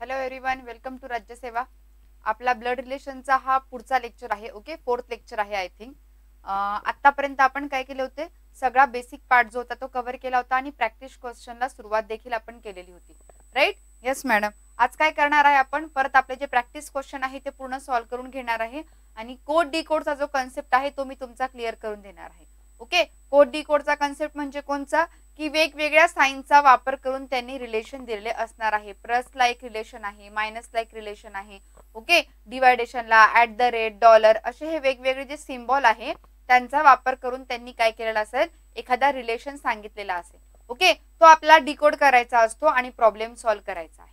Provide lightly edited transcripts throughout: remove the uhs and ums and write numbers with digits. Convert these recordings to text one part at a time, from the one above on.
Hello everyone, welcome to Rajyaseva. आपला blood रिलेशनचा हा पुढचा लेक्चर आहे. ओके, 4th लेक्चर आहे आय थिंक. आतापर्यंत आपण काय केले होते, सगळा बेसिक पार्ट जो होता तो कव्हर केला होता आणि प्रॅक्टिस क्वेश्चनला सुरुवात देखील आपण केलेली होती. राईट? Yes madam. आज काय करणार आहे आपण, परत आपले जे प्रॅक्टिस क्वेश्चन आहे ते पूर्ण सॉल्व्ह करून घेणार आहे आणि कोड डिकोडचा जो कन्सेप्ट आहे तो मी तुमचा क्लिअर करून देणार आहे. ओके, कोड डिकोडचा कन्सेप्ट म्हणजे कोणचा, की वेगवेगळ्या साइनचा वापर करून त्यांनी रिलेशन दिलेले असणार आहे. प्लस लाईक रिलेशन आहे, मायनस लाईक रिलेशन आहे. ओके, डिवायडेशनला @, डॉलर असे हे वेगवेगळे जे सिम्बॉल आहे त्यांचा वापर करून त्यांनी काय केलेला असेल, एखादा रिलेशन सांगितलेला असेल. ओके, तो आपला डिकोड करायचा असतो आणि प्रॉब्लेम सॉल्व्ह करायचा आहे.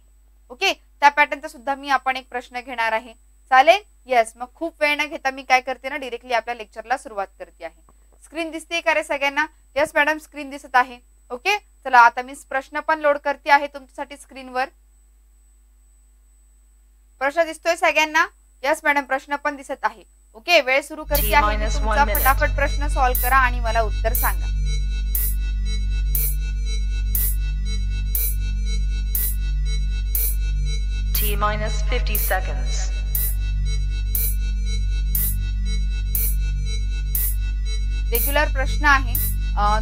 ओके, त्या पॅटर्नचा सुद्धा मी आपण एक प्रश्न घेणार आहे. चालेल? येस. मग खूप वेळ न घेता मी काय करते ना, डिरेक्टली आपल्या लेक्चरला सुरुवात करते आहे. स्क्रीन दिसते का रे सगळ्यांना? येस मॅडम, स्क्रीन दिसत आहे. ओके, चला आता मी प्रश्न पण लोड करते आहे तुमच्यासाठी स्क्रीनवर. प्रश्न दिसतोय सगळ्यांना? यस मॅडम, प्रश्न पण दिसत आहे. ओके, वेळ सुरू करते आहे. तुमचा फटाफट प्रश्न सॉल्व्ह करा आणि मला उत्तर सांगा. T-50 seconds. रेग्युलर प्रश्न आहे.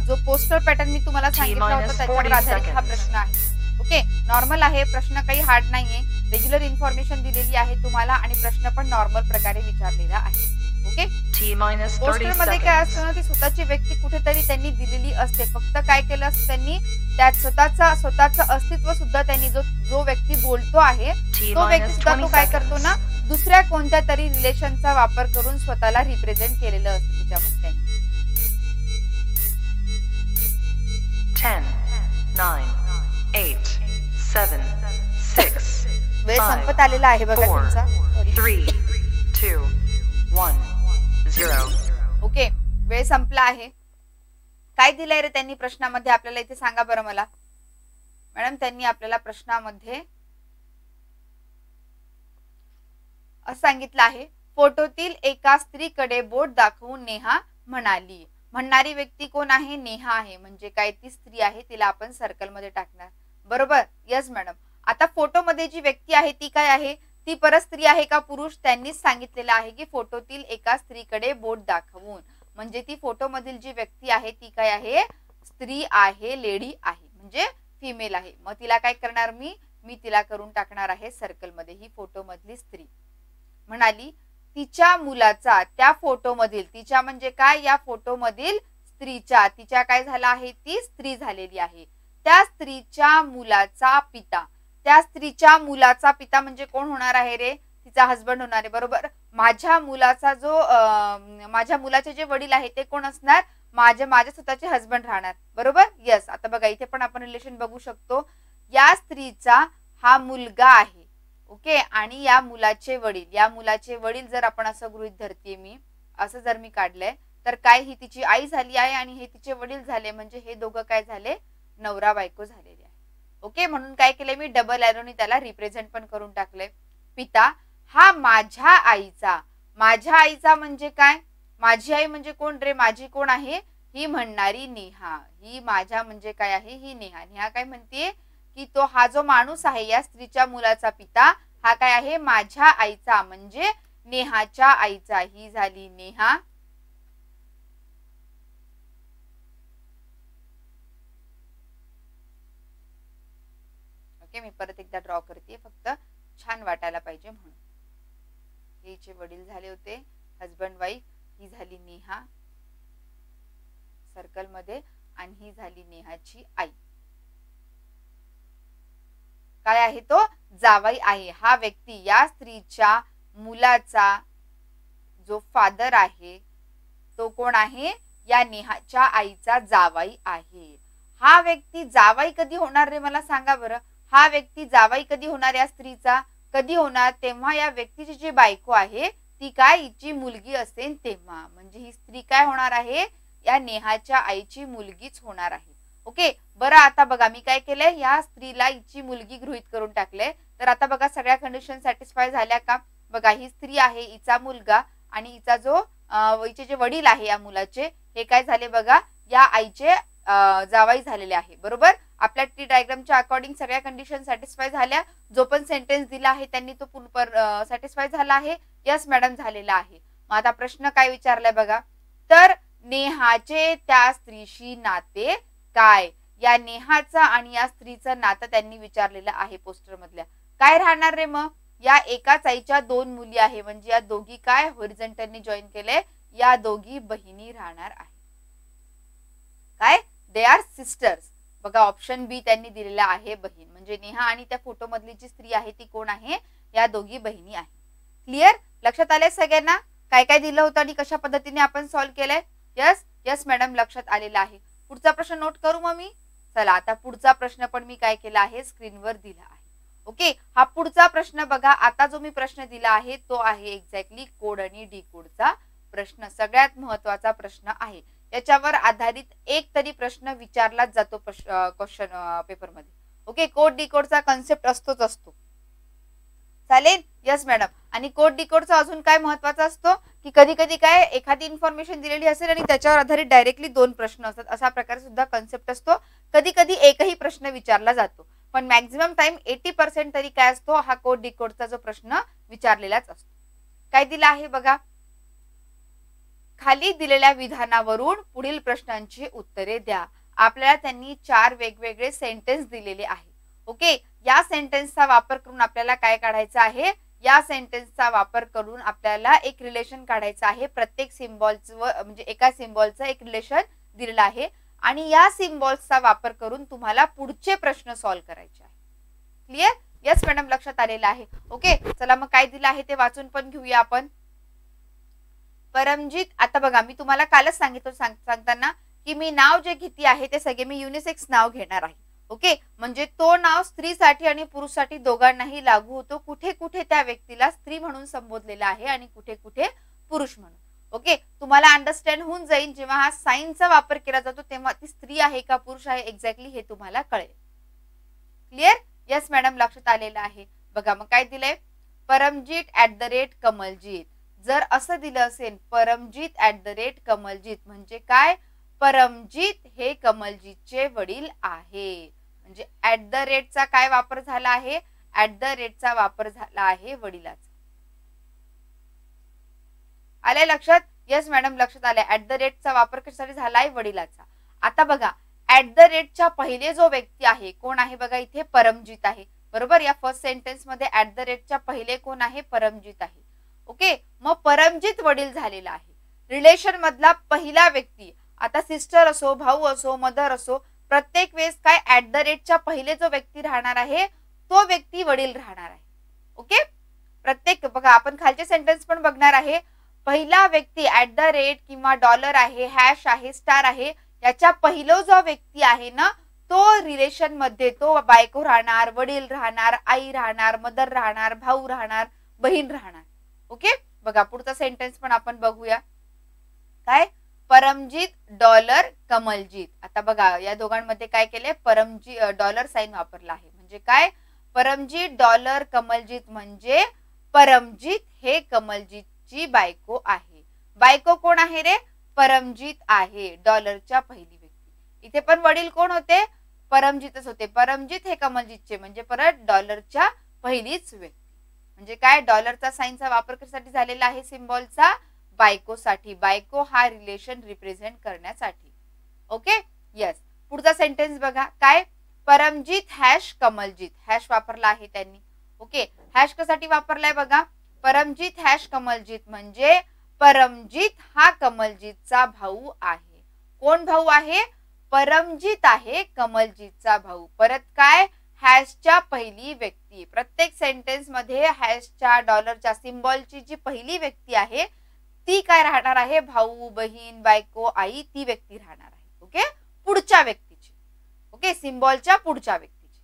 जो पोस्टर पॅटर्न मी तुम्हाला सांगितला होता त्याच्यावर आधारित हा प्रश्न आहे. ओके, नॉर्मल आहे प्रश्न, काही हार्ड नाहीये. रेग्युलर इन्फॉर्मेशन दिलेली आहे तुम्हाला आणि प्रश्न पण नॉर्मल प्रकारे विचारलेला आहे. ओके, पोस्टर मध्ये काय असतं ना, ती स्वतःची व्यक्ती कुठेतरी त्यांनी दिलेली असते. फक्त काय केलं असतं त्यांनी, त्यात स्वतःचं अस्तित्व सुद्धा त्यांनी जो व्यक्ती बोलतो आहे तो व्यक्ती सुद्धा तो काय करतो ना, दुसऱ्या कोणत्या तरी रिलेशनचा वापर करून स्वतःला रिप्रेझेंट केलेलं असतं त्याच्यामध्ये त्यांनी. 10, 9, 8, 7, 6. वेळ संपत आलेला आहे बघा तुमचा. 3, 2, 1, 0. ओके, वेळ संपला आहे. काय दिलंय रे त्यांनी प्रश्नामध्ये आपल्याला, इथे सांगा बरं मला. मॅडम, त्यांनी आपल्याला प्रश्नामध्ये असं सांगितलं आहे, फोटोतील एका स्त्रीकडे बोट दाखवून नेहा म्हणाली. म्हणणारी व्यक्ती कोण आहे? नेहा आहे. म्हणजे काय, ती स्त्री आहे, तिला आपण सर्कल मध्ये टाकणार. बरोबर? Yes madam. आता फोटो मध्ये जी व्यक्ती आहे ती काय आहे, ती परत स्त्री आहे का पुरुष? त्यांनीच सांगितलेलं आहे की फोटोतील एका स्त्रीकडे बोट दाखवून, म्हणजे ती फोटो मधील जी व्यक्ती आहे ती काय आहे, स्त्री आहे, लेडी आहे, म्हणजे फिमेल आहे. मग तिला काय करणार मी तिला करून टाकणार आहे सर्कल मध्ये. ही फोटो मधली स्त्री म्हणाली, तिच्या मुलाचा त्या फोटो मधील, तिच्या म्हणजे काय, या फोटो मधील स्त्रीच्या, तिच्या काय झाला आहे, ती स्त्री झालेली आहे. त्या स्त्रीच्या मुलाचा पिता, त्या स्त्रीच्या मुलाचा पिता म्हणजे कोण होणार आहे रे? तिचा हसबंड होणार आहे. बरोबर? माझ्या मुलाचा जो माझ्या मुलाचे जे वडील आहे ते कोण असणार? माझे स्वतःचे हसबंड राहणार. बरोबर? यस. आता बघा इथे पण आपण रिलेशन बघू शकतो. या स्त्रीचा हा मुलगा आहे. ओके, आणि या मुलाचे वडील जर आपण असं गृहीत धरते, मी असं जर मी काढलंय तर काय, ही तिची आई झाली आहे आणि हे तिचे वडील झाले, म्हणजे हे दोघं काय झाले, नवरा बायको झालेले आहे. ओके, म्हणून काय केलंय मी, डबल एरोनी त्याला रिप्रेझेंट पण करून टाकलंय. पिता हा माझ्या आईचा म्हणजे काय, माझी आई म्हणजे कोण रे, माझी कोण आहे, ही म्हणणारी नेहा. ही माझ्या म्हणजे काय आहे, ही नेहा काय म्हणते की तो हा जो माणूस आहे, या स्त्रीच्या मुलाचा पिता, हा काय आहे, माझ्या आईचा म्हणजे नेहाच्या आईचा. ही झाली नेहा. ओके, मी परत एकदा ड्रॉ करते, फक्त छान वाटायला पाहिजे म्हणून. हिचे वडील झाले होते, हजबंड वाईफ. ही झाली नेहा सर्कल मध्ये आणि ही झाली नेहाची आई. काय आहे तो? जावई आहे. हा व्यक्ती या स्त्रीच्या मुलाचा जो फादर आहे तो कोण आहे, या नेहाच्या आईचा जावई आहे. हा व्यक्ती जावई कधी होणार रे, मला सांगा बरं. हा व्यक्ती जावई कधी होणार या स्त्रीचा? कधी होणार? तेव्हा या व्यक्तीची जी बायको आहे ती काय, हिची मुलगी असेल तेव्हा. म्हणजे ही स्त्री काय होणार आहे, या नेहाच्या आईची मुलगीच होणार आहे. ओके, बरं. आता बघा मी काय केलंय, या स्त्रीला हिची मुलगी गृहीत करून टाकले. तर आता बघा सगळ्या कंडिशन सॅटिस्फाय झाल्या का? बघा, ही स्त्री आहे, हिचा मुलगा आणि हिचा जो हिचे जे वडील आहे या मुलाचे, हे काय झाले बघा, या आईचे जावई झालेले आहे. बरोबर? आपल्या ट्री डायग्रामच्या अकॉर्डिंग सगळ्या कंडिशन सॅटिस्फाय झाल्या. जो पण सेंटेन्स दिला आहे त्यांनी तो सॅटिस्फाय झाला आहे. यस मॅडम झालेला आहे. मग आता प्रश्न काय विचारलाय बघा, तर नेहाचे त्या स्त्रीशी नाते काय? या नेहाचं आणि या स्त्रीचं नातं त्यांनी विचारलेलं आहे पोस्टर मधल्या. काय राहणार रे मग? या एकाच आईच्या दोन मुली आहे, म्हणजे या दोघी काय हॉरिझॉन्टलनी जॉईन केले, या दोघी बहिणी राहणार आहे. काय? They are sisters. बघा ऑप्शन बी त्यांनी दिलेला आहे बहीण, म्हणजे नेहा आणि त्या फोटो मधली जी स्त्री आहे ती कोण आहे? या दोघी बहिणी आहे. क्लिअर? लक्षात आले सगळ्यांना काय काय दिलं होतं आणि कशा पद्धतीने आपण सॉल्व्ह केलंय? यस यस मॅडम लक्षात आलेला आहे. पुढचा प्रश्न नोट करू मग मी. चला आता पुढचा प्रश्न पण मी काय केला आहे स्क्रीनवर दिला आहे. ओके, हा पुढचा प्रश्न बघा. आता जो मी प्रश्न दिला आहे तो आहे एक्झॅक्टली कोड आणि डी कोडचा प्रश्न. सगळ्यात महत्वाचा प्रश्न आहे. याच्यावर आधारित एक तरी प्रश्न विचारलाच जातो क्वेश्चन पेपर मध्ये. ओके, कोड डी कोडचा कॉन्सेप्ट असतोच असतो. चालेल? Yes madam. आणि कोड डी कोडचा अजून काय महत्वाचा असतो की कधी कधी काय एखादी इन्फॉर्मेशन दिलेली असेल आणि त्याच्यावर आधारित डायरेक्टली दोन प्रश्न असतात, अशा प्रकारे सुद्धा कॉन्सेप्ट असतो. कधी कधी एकही प्रश्न विचारला जातो, पण मॅक्झिमम टाइम 80% तरी काय असतो, हा कोड डी कोडचा जो प्रश्न विचारलेलाच असतो. काय दिला आहे बघा, खाली दिलेल्या विधानावरून पुढील प्रश्नांची उत्तरे द्या. आपल्याला त्यांनी 4 वेगवेगळे सेंटेन्स दिलेले आहे. ओके, या सेंटेन्सचा वापर करून आपल्याला काय काढायचं आहे? या सेंटेन्सचा वापर करून आपल्याला एक रिलेशन काढायचं आहे. प्रत्येक सिम्बॉलचं म्हणजे एका सिम्बॉलचं एक रिलेशन दिलेलं आहे आणि या सिम्बॉल्सचा वापर करून तुम्हाला पुढचे प्रश्न सॉल्व्ह करायचे आहे. क्लिअर? यस मॅडम लक्षात आलेलं आहे. ओके, चला मग काय दिलं आहे ते वाचून पण घेऊया आपण. परमजीत, आता बघा मी तुम्हाला कालच सांगितलं सांगताना की मी नाव जे घेते आहे ते सगळे मी युनिसेक्स नाव घेणार आहे. ओके, म्हणजे तो नाव स्त्रीसाठी आणि पुरुषसाठी दोघांनाही लागू होतो. कुठे कुठे त्या व्यक्तीला स्त्री म्हणून संबोधलेला आहे आणि कुठे कुठे पुरुष म्हणून. ओके, तुम्हाला अंडरस्टँड होऊन जाईल जेव्हा हा साइनचा वापर केला जातो तेव्हा ती स्त्री आहे का पुरुष आहे एक्झॅक्टली हे तुम्हाला कळेल. क्लिअर? यस मॅडम लक्षात आलेलं आहे. बघा मग काय दिलंय, परमजीत @कमलजीत. जर असं दिलं असेल परमजीत @कमलजीत म्हणजे काय, परमजीत हे कमलजीतचे वडील आहे. म्हणजे चा काय वापर झाला आहे, चा वापर झाला आहे वडिलाचा. आले लक्षात? यस मॅडम लक्षात आले. चा वापर कशासाठी झाला आहे, वडिलाचा. आता बघा च्या पहिले जो व्यक्ती आहे कोण आहे बघा, इथे परमजीत आहे. बरोबर, या फर्स्ट सेंटेन्स मध्ये च्या पहिले कोण आहे, परमजीत आहे. ओके, मग परमजीत वडील झालेला आहे. रिलेशन मधला पहिला व्यक्ती, आता सिस्टर असो, भाऊ असो, मदर असो, प्रत्येक वेळेस काय च्या पहिले जो व्यक्ती राहणार आहे तो व्यक्ती वडील राहणार आहे. ओके, प्रत्येक बघा आपण खालचे सेंटेन्स पण बघणार आहे. पहिला व्यक्ती किंवा डॉलर आहे, हॅश आहे, स्टार आहे, याच्या पहिला जो व्यक्ती आहे ना तो रिलेशन मध्ये तो बायको राहणार, वडील राहणार, आई राहणार, मदर राहणार, भाऊ राहणार, बहीण राहणार. ओके, बघा पुढचा सेंटेन्स पण आपण बघूया. काय, परमजीत $कमलजीत. आता बघा या दोघांमध्ये काय केले, परमजीत डॉलर साइन वापरला आहे. म्हणजे काय, परमजीत $कमलजीत म्हणजे परमजीत हे कमलजीतची बायको आहे. बायको कोण आहे रे, परमजीत आहे, डॉलरच्या पहिली व्यक्ती. इथे पण वडील कोण होते, परमजीतच होते. परमजीत हे कमलजीतचे म्हणजे परत डॉलरच्या पहिलीच व्यक्ती. म्हणजे काय, डॉलरचा साइनचा वापर कशासाठी झालेला आहे, सिम्बॉलचा, बायकोसाठी. बायको हा रिलेशन रिप्रेझेंट करण्यासाठी. Okay, yes. पुढचा सेंटेन्स बघा, काय, परमजीत #कमलजीत. हॅश वापरला आहे त्यांनी. ओके, हॅश कशासाठी वापरलाय बघा, परमजीत #कमलजीत म्हणजे परमजीत हा कमलजीतचा भाऊ आहे. कोण भाऊ आहे, परमजीत आहे कमलजीतचा भाऊ. परत काय, हॅशच्या पहिली व्यक्ती. प्रत्येक सेंटेन्स मध्ये हॅशच्या डॉलरच्या सिम्बॉलची जी पहिली व्यक्ती आहे ती काय राहणार आहे, भाऊ, बहीण, बायको, आई, ती व्यक्ती राहणार आहे. ओके, पुढच्या व्यक्तीची. ओके, सिम्बॉलच्या पुढच्या व्यक्तीची.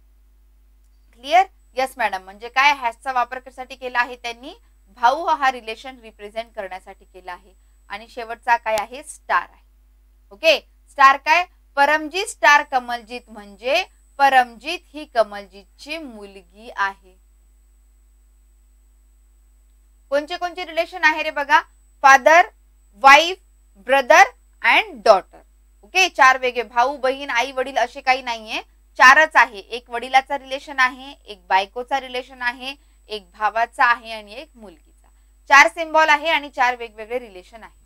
क्लिअर? Yes madam. म्हणजे काय, हॅशचा वापर कशासाठी केला आहे त्यांनी, भाऊ हा रिलेशन रिप्रेझेंट करण्यासाठी केला आहे. आणि शेवटचा काय आहे, स्टार आहे. ओके, स्टार काय, परमजीत कमलजीत म्हणजे परमजीत ही कमलजीतची मुलगी आहे. कोणते कोणते रिलेशन आहे रे बघा, father, wife, brother and daughter. Okay, 4 वेगळे, भाऊ, बहीण, आई, वडील असे काही नाहीये. चारच आहे, एक वडिलाचा रिलेशन आहे, एक बायकोचा रिलेशन आहे, एक भावाचा आहे आणि एक मुलगीचा. 4 सिम्बॉल आहे आणि 4 वेगवेगळे रिलेशन आहे.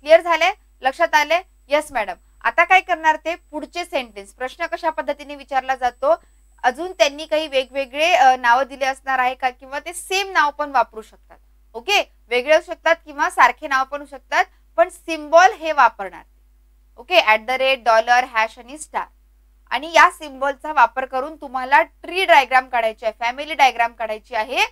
क्लिअर झाले? लक्षात आले? Yes madam. आता काय करणार ते पुढचे सेंटेन्स. प्रश्न कशा पद्धतीने विचारला जातो, अजून त्यांनी काही वेगवेगळे नाव दिले असणार आहे का, किंवा ते सेम नाव पण वापरू शकतात. ओके, वेगळे असू शकतात किंवा सारखे नाव पण होऊ शकतात, पण सिम्बॉल हे वापरणार. ओके, @ डॉलर हॅश आणि स्टार. आणि या सिम्बॉलचा वापर करून तुम्हाला ट्री डायग्राम काढायची आहे, फॅमिली डायग्राम काढायची आहे.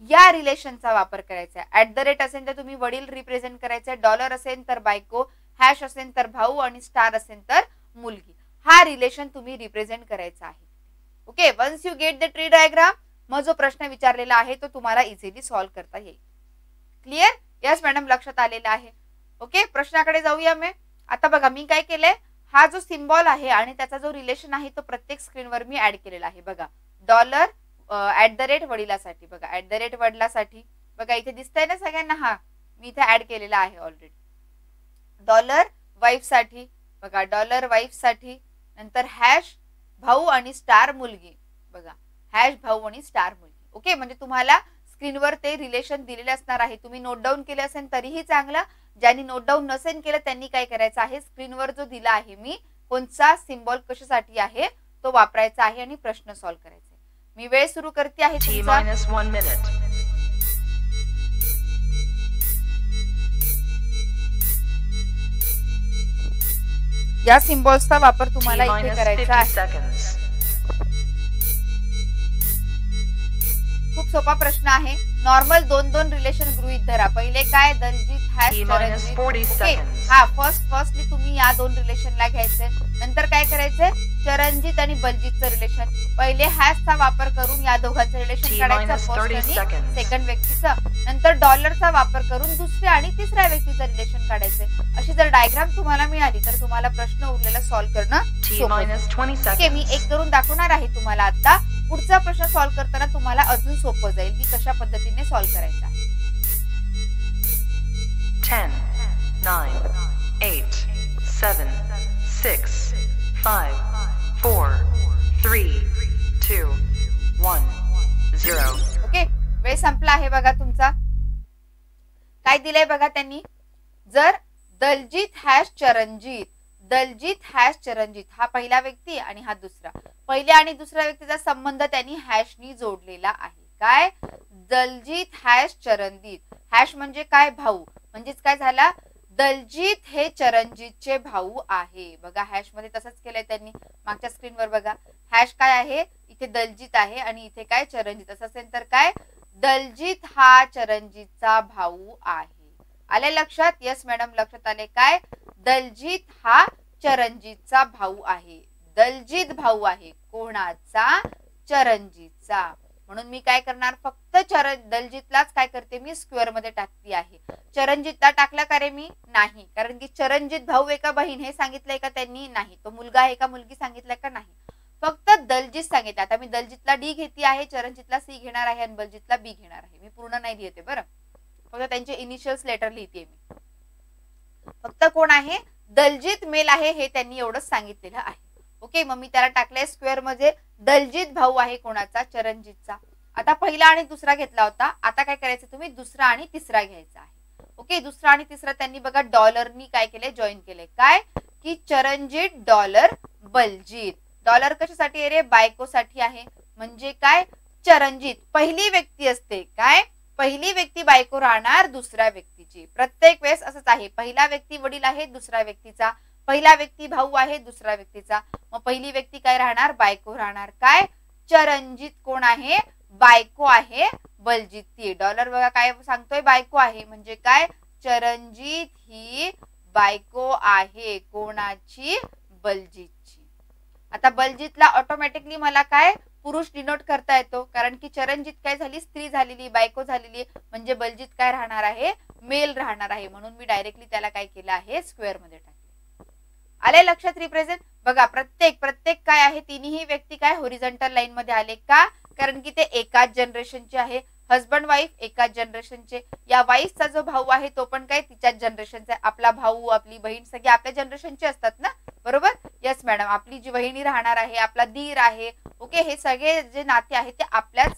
या रिलेशनचा वापर करायचा आहे. @ असेल तर तुम्ही वडील रिप्रेझेंट करायचे, डॉलर असेल तर बायको, हॅश असेल तर भाऊ आणि स्टार असेल तर मुलगी. हा रिलेशन तुम्ही रिप्रेझेंट करायचा आहे. Okay, once you get the tree diagram, मग जो प्रश्न विचारलेला आहे तो तुम्हाला इझिली सॉल्व्ह करता येईल. क्लिअर? यस मॅडम, लक्षात आलेला आहे. ओके, प्रश्नाकडे जाऊया. मी आता बघा मी काय केलंय, हा जो सिम्बॉल आहे आणि त्याचा जो रिलेशन आहे तो प्रत्येक स्क्रीनवर मी ऍड केलेला आहे. बघा, डॉलर @ वडिलासाठी, बघा @ वडिलासाठी, बघा इथे दिसतंय ना सगळ्यांना, हा मी इथे ऍड केलेला आहे ऑलरेडी. डॉलर वाईफ साठी, बघा डॉलर वाईफ साठी, नंतर हॅश भाऊ आणि स्टार मुलगी, बघा हॅश भाऊ आणि स्टार मुलगी. ओके, म्हणजे तुम्हाला स्क्रीनवर ते रिलेशन दिलेले असणार आहे. तुम्ही नोट डाऊन केले असेल तरीही चांगलं, ज्यांनी नोट डाऊन नसेल केलं त्यांनी काय करायचं आहे, स्क्रीनवर जो दिला आहे मी कोणता सिम्बॉल कशासाठी आहे तो वापरायचा आहे आणि प्रश्न सॉल्व्ह करायचा आहे. मी वेळ सुरू करते आहे तुमचा. T-1 minute. या सिम्बॉल्सचा वापर तुम्हाला इथे T-minus करायचा 50 आहे. seconds. खूप सोपा प्रश्न आहे. नॉर्मल 2-2 रिलेशन गृहीत धरा. पहिले काय, Daljeet hash T-minus Charanjeet. 40 okay, seconds. हा फर्स्टली तुम्ही या 2 रिलेशनला घ्यायचे. नंतर काय करायचंय, चरणजीत आणि बलजीतचं रिलेशन. पहिले हॅशचा वापर करून या दोघांचं रिलेशन काढायचं, T-minus 30 फर्स्ट आणि seconds. सेकंड व्यक्तीचं. नंतर डॉलरचा वापर करून दुसऱ्या आणि तिसऱ्या व्यक्तीचं रिलेशन काढायचंय. अशी जर डायग्राम तुम्हाला मिळाली तर तुम्हाला प्रश्न उरलेला सॉल्व्ह करणं सोपं होईल. T-minus 20 ओके, मी seconds. एक करून दाखवणार आहे तुम्हाला. आता पुढचा प्रश्न सॉल्व्ह करताना तुम्हाला अजून सोपं जाईल की कशा पद्धतीने सॉल्व्ह करायचा आहे. 10, 9, 8, 7, 6, 5, 4, 3, 2, 1, 0. ओके, वेळ संपला आहे बघा तुमचा. काय दिलंय बघा त्यांनी, जर दलजीत हॅश चरणजीत, दलजीत हॅश चरणजीत हा पहिला व्यक्ती आणि हा दुसरा, पहिल्या आणि दुसऱ्या व्यक्तीचा संबंध त्यांनी हॅशनी जोडलेला आहे. काय, दलजीत हॅश चरणजीत. हॅश म्हणजे काय, भाऊ. म्हणजेच काय झाला, दलजीत हे चरणजीतचे भाऊ आहे. बघा हॅश मध्ये तसंच केलंय त्यांनी. मागच्या स्क्रीनवर बघा, हॅश काय आहे, इथे दलजीत आहे आणि इथे काय, चरणजीत. असं असेल तर काय, दलजीत हा चरणजीतचा भाऊ आहे. आले लक्षात? यस मॅडम, लक्षात आले. काय, दलजीत हा चरणजीतचा भाऊ आहे. दलजीत भाऊ आहे कोणाचा, चरणजीतचा. म्हणून मी काय करणार, फक्त दलजीतलाच काय करते मी स्क्वेअर मध्ये टाकते आहे. चरणजीतला टाकला का रे मी, नाही, कारण की चरणजीत भाऊ आहे का बहीण हे सांगितलंय का त्यांनी, नाही. तो मुलगा आहे का मुलगी सांगितलंय का, नाही. फक्त दलजीत सांगितलं. आता मी दलजीतला डी घेते आहे, चरणजीतला सी घेणार आहे आणि बलजीतला बी घेणार आहे. मी पूर्ण नाही लिहिते बरं, फक्त त्यांचे इनिशियल्स लेटर लिहिते मी. फक्त कोण आहे, दलजीत मेल आहे हे त्यांनी एवढंच सांगितलेलं आहे. ओके, मग मी त्याला टाकलंय स्क्वेअर मध्ये. दलजीत भाऊ आहे कोणाचा, चरणजीतचा. आता पहिला आणि दुसरा घेतला होता, आता काय करायचं तुम्ही, दुसरा आणि तिसरा घ्यायचा आहे. ओके, दुसरा आणि तिसरा त्यांनी बघा डॉलरनी काय केलंय, जॉईन केलंय. काय की चरणजीत डॉलर बलजीत. डॉलर कशासाठी आहे रे, बायकोसाठी आहे. म्हणजे काय, चरणजीत पहिली व्यक्ती असते. काय, पहिली व्यक्ती बायको राहणार दुसऱ्या व्यक्तीची. प्रत्येक वेळेस असंच आहे. पहिला व्यक्ती वडील आहे दुसऱ्या व्यक्तीचा, पहिला व्यक्ती भाऊ आहे दुसऱ्या व्यक्तीचा. मग पहिली व्यक्ती काय राहणार, बायको राहणार. काय, चरणजीत कोण आहे, बायको आहे बलजीत ती. डॉलर बघा काय सांगतोय, बायको आहे. म्हणजे काय, चरणजीत ही बायको आहे कोणाची, बलजीतची. आता बलजीतला ऑटोमॅटिकली मला काय, पुरुष डिनोट करता येतो, कारण की चरणजीत काय झाली, स्त्री झालेली, बायको झालेली. म्हणजे बलजीत काय राहणार आहे, मेल राहणार आहे. म्हणून मी डायरेक्टली त्याला काय केलं आहे, स्क्वेअर मध्ये टाकले. आले लक्षात? रिप्रेझेंट बघा, प्रत्येक काय आहे, तिन्ही व्यक्ती काय होरिझॉन्टल लाईन मध्ये आले का, कारण की ते एकाच जनरेशनचे आहे. हजबंड वाईफ एकाच जनरेशनचे, या वाईफचा जो भाऊ आहे तो पण काय तिच्याच जनरेशनचा आहे. आपला भाऊ आपली बहीण सगळे आपल्या जनरेशनचे असतात ना, बरोबर. यस मॅडम, आपली जी वहिनी राहणार आहे, आपला दीर आहे, ओके, हे सगळे जे नाते आहेत ते आपल्याच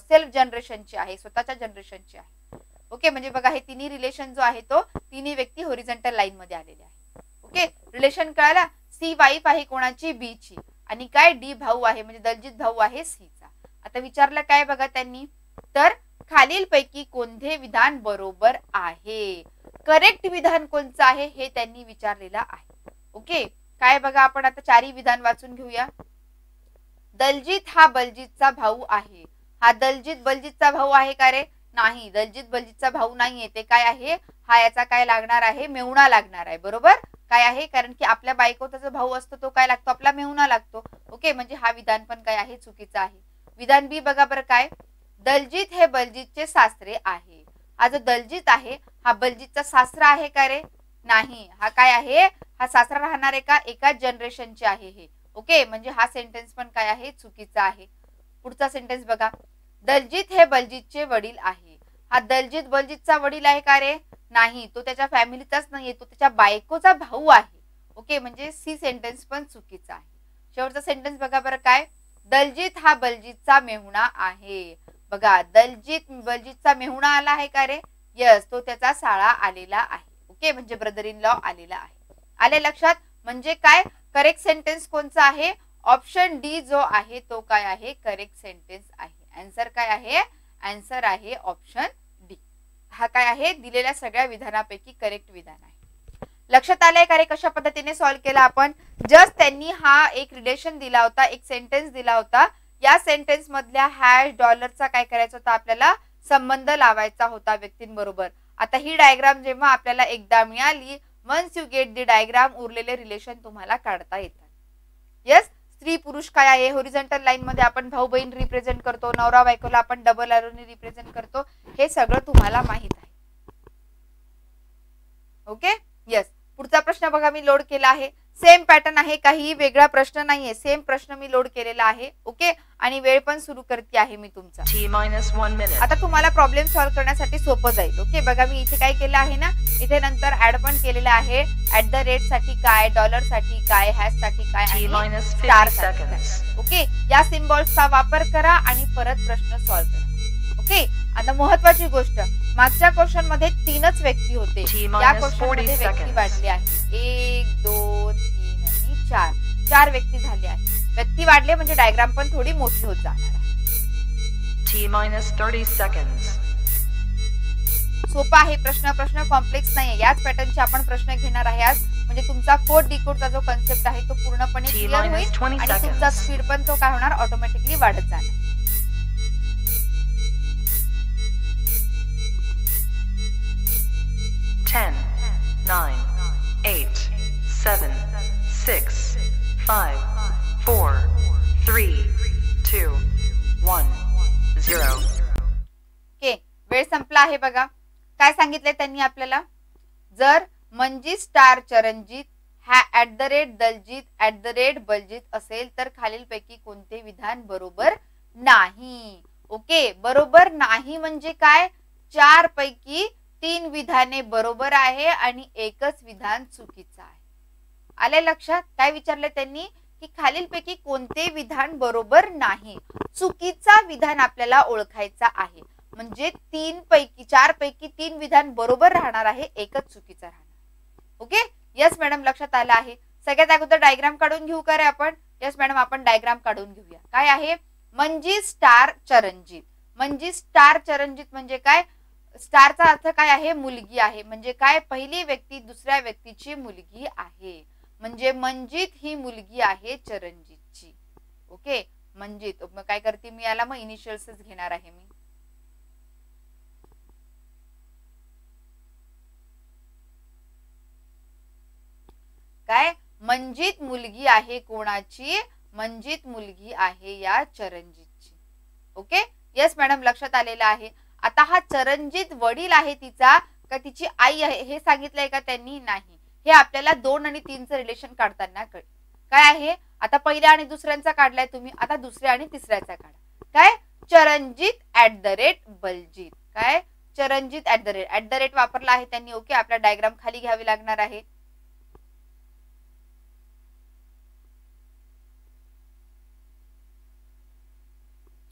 सेल्फ जनरेशनचे आहे, स्वतःच्या जनरेशनचे आहे. ओके, म्हणजे बघा हे तिन्ही रिलेशन जो आहे तो तिन्ही व्यक्ती होरिझॉन्टल लाईन मध्ये आलेले आहे. ओके, रिलेशन कळाला. सी वाईफ आहे कोणाची, बी ची, आणि काय डी भाऊ आहे म्हणजे दलजीत भाऊ आहे सी चा. आता विचारलं काय बघा त्यांनी, तर खालीलपैकी कोणते विधान बरोबर आहे, करेक्ट विधान कोणतं आहे हे त्यांनी विचारलेलं आहे. ओके, काय बघा आपण आता चारही विधान वाचून घेऊया. दलजीत हा बलजीतचा भाऊ आहे. हा दलजीत बलजीतचा भाऊ आहे का रे? नाही, दलजीत बलजीतचा भाऊ नाहीये. ते काय आहे, हा याचा काय लागणार आहे, मेहुणा लागणार आहे. बरोबर, काय आहे, कारण की आपल्या बायकोचा जो भाऊ असतो तो काय लागतो, आपला मेहुणा लागतो. ओके, म्हणजे हा विधान पण काय आहे, चुकीचा आहे. विधान बी बघा बरं काय, दलजीत हे बलजीतचे सासरे आहे. हा जो दलजीत आहे हा बलजीतचा सासरा आहे का रे? नाही, हा काय आहे, हा सासरा राहणार आहे का, एकाच जनरेशनचे आहे हे. ओके, म्हणजे हा सेंटेन्स पण काय आहे, चुकीचा आहे. पुढचा सेंटेन्स बघा, दलजीत हे बलजीतचे वडील आहे. हा दलजीत बलजीतचा वडील आहे का रे? नाही, तो त्याच्या फॅमिलीचाच नाहीये, तो त्याच्या बायकोचा भाऊ आहे. ओके, म्हणजे सी सेंटेन्स पण चुकीचा आहे. शेवटचा सेंटेन्स बघा बरं काय, दलजीत हा बलजीतचा मेहुणा आहे. बघा, दलजीत बलजीतचा मेहुणा आला आहे का रे? यस, तो त्याचा साळा आलेला आहे. ओके, म्हणजे ब्रदर इन लॉ आलेला आहे. आले लक्षात? म्हणजे काय करेक्ट सेंटेन्स कोणचा आहे, ऑप्शन डी जो आहे तो काय आहे, करेक्ट सेंटेन्स आहे. आन्सर काय आहे, आन्सर आहे ऑप्शन डी. हा काय आहे, दिलेल्या सगळ्या विधानापैकी करेक्ट विधान आहे. लक्षात आलंय का रे कशा पद्धतीने सॉल्व्ह केला आपण? जस्ट त्यांनी हा एक रिलेशन दिला होता, एक सेंटेन्स दिला होता. या सेंटेन्स मधल्या हॅश डॉलरचा काय करायचा होता, आपल्याला संबंध लावायचा होता व्यक्तींबरोबर. आता ही डायग्राम जेव्हा आपल्याला एकदा मिळाली, once you get the diagram, उरलेले रिलेशन तुम्हाला काढता येतात. यस, स्त्री पुरुष काय आहे, होरिझॉन्टल लाईन मध्ये आपण भाऊ बहीण रिप्रेझेंट करतो, नवरा बायकोला आपण डबल एरोनी रिप्रेझेंट करतो, हे सगळं तुम्हाला माहित आहे. Okay, yes. पुढचा प्रश्न बघा मी लोड केला आहे. सेम पॅटर्न आहे, काही वेगळा प्रश्न नाहीये, सेम प्रश्न मी लोड केलेला आहे. ओके, आणि वेळ पण सुरू करते आहे मी तुमचा. आता तुम्हाला प्रॉब्लेम सॉल्व्ह करण्यासाठी सोपं जाईल. ओके, बघा मी इथे काय केलं आहे ना, इथे नंतर ऍड पण केलेलं आहे. @ साठी काय, डॉलर साठी काय, हॅश साठी काय, आणि स्टार साठी काय. ओके, या सिम्बॉल्सचा वापर करा आणि परत प्रश्न सॉल्व्ह करा. ओके, आता महत्वाची गोष्ट, मागच्या क्वेश्चन मध्ये 3च व्यक्ती होते, या क्वेश्चन मध्ये व्यक्ती वाढली आहे. 1 2 3 आणि 4 4 व्यक्ती झाले आहेत. व्यक्ती वाढले म्हणजे डायग्राम पण थोडी मोठी होत जाणार आहे. T-30 seconds. सोपा आहे प्रश्न, प्रश्न कॉम्प्लेक्स नाहीये. याच पॅटर्नचे आपण प्रश्न घेणार आहे आज, म्हणजे तुमचा कोड डिकोडचा जो कन्सेप्ट आहे तो पूर्णपणे क्लिअर होईल आणि तुमचा स्पीड पण तो काय होणार, ऑटोमॅटिकली वाढत जाणार. Ten, 9, 8, 7, 6, 5, 4, 3, 2, 1, 0. ओके, वेळ संपला आहे बघा. काय सांगितलंय त्यांनी आपल्याला, जर मंजित स्टार चरणजीत हा @ दलजीत @ बलजीत असेल तर खालीलपैकी कोणते विधान बरोबर नाही. ओके, बरोबर नाही म्हणजे काय, 4 पैकी 3 विधाने बरोबर आहे आणि एकच विधान चुकीचं आहे. आले लक्षात? काय विचारले त्यांनी की खालीलपैकी कोणते विधान बरोबर नाही, चुकीचा विधान आपल्याला ओळखायचा आहे. म्हणजे 4 पैकी 3 विधान बरोबर राहणार आहे, एकच चुकीचं राहणार. ओके, यस मॅडम, लक्षात आलं आहे. सगळ्यात अगोदर डायग्राम काढून घेऊ का रे आपण? यस मॅडम, आपण डायग्राम काढून घेऊया. काय आहे, मंजित स्टार चरणजीत. मंजित स्टार चरणजीत म्हणजे काय, स्टारचा अर्थ काय आहे, मुलगी आहे. म्हणजे काय, पहिली व्यक्ती दुसऱ्या व्यक्तीची मुलगी आहे. म्हणजे मंजित ही मुलगी आहे चरणजीतची. ओके, मंजित. मग काय करते मी, याला मग इनिशियल्सच घेणार आहे मी. काय, मंजित मुलगी आहे कोणाची, मंजित मुलगी आहे या चरणजीतची. ओके, यस मॅडम, लक्षात आलेलं आहे. आता हा चरणजीत वडील आहे तिचा का तिची आई आहे हे सांगितलंय का त्यांनी? नाही. हे आपल्याला 2 आणि 3चं रिलेशन काढताना कळेल. काय आहे, आता पहिल्या आणि दुसऱ्यांचा काढलाय तुम्ही, आता दुसऱ्या आणि तिसऱ्याचा काढा. काय, चरणजीत बलजीत. काय चरणजीत @ @ वापरला आहे त्यांनी. ओके, आपला डायग्राम खाली घ्यावी लागणार आहे.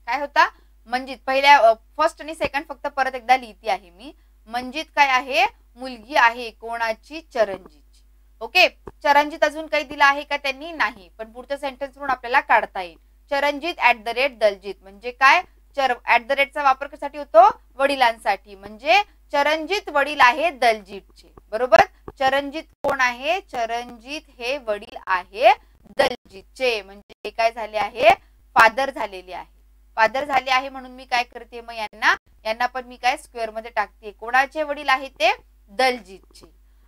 काय होता मंजित, पहिल्या फर्स्ट आणि सेकंड फक्त परत एकदा लिहिती आहे मी. मंजित काय आहे, मुलगी आहे. कोणाची, चरणजीतची. ओके, चरणजीत अजून काही दिला आहे का त्यांनी, नाही. पण पुढच्या सेंटेन्स वरून आपल्याला काढता येईल. चरणजीत @ दलजीत म्हणजे काय, @ चा वापर कशासाठी होतो, वडिलांसाठी. म्हणजे चरणजीत वडील आहे दलजीतचे. बरोबर, चरणजीत कोण आहे, चरणजीत हे वडील आहे दलजीतचे. म्हणजे हे काय झाले आहे, फादर झालेले आहे. फादर झाले आहे म्हणून मी काय करते, मग यांना पण मी काय स्क्वेअर मध्ये टाकते. कोणाचे वडील आहे ते, दलजीतचे.